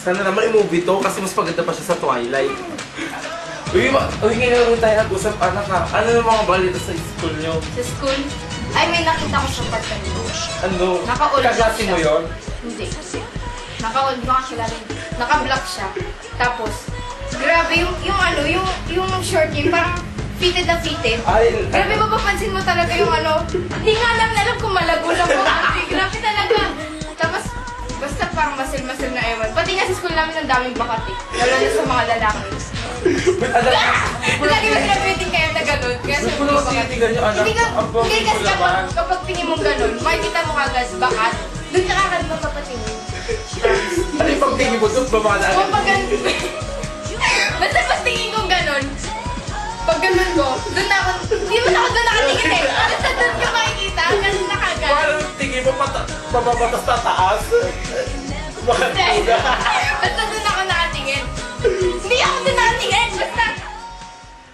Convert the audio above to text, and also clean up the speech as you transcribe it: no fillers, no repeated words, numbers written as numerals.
Sana naman i-movie to kasi mas maganda pa siya sa Twilight. Uy, ngayon tayo nag-usap, anak ha. Ano yung mga balita sa school nyo? Sa school? Ay, may nakita ko sa part-time ko. Ano? Naka-all Kaklase mo yun? Hindi. Naka-all, baka kilala yun. Naka-black siya. Tapos, grabe yung short niya, parang fitted na fitted. Ay, Grabe, mapapansin mo talaga yung ano. Hindi nga lang alam kung malago lang po. Grabe talaga. Tapos, basta parang masil-masil na ewan. Pati nga sa school namin ang daming bakat eh. Lalo na sa mga lalaki. Lagi ba sila pwedeng kayo na gano'n? Kaya sa mga bakat. Hindi kasi kapag tingin mong gano'n, makikita mo kagad bakat. Doon ka kagad mapapatingin. Ano yung pagtingin mo doon? Babala Kung pag gano'n. Basta pag tingin kong gano'n, pag gano'n ko, doon na ako, hindi mo na ako doon nakatingin eh. Basta doon ka makikita, kasi nakagad. Parang tingin mo mababatas tataas. Bakit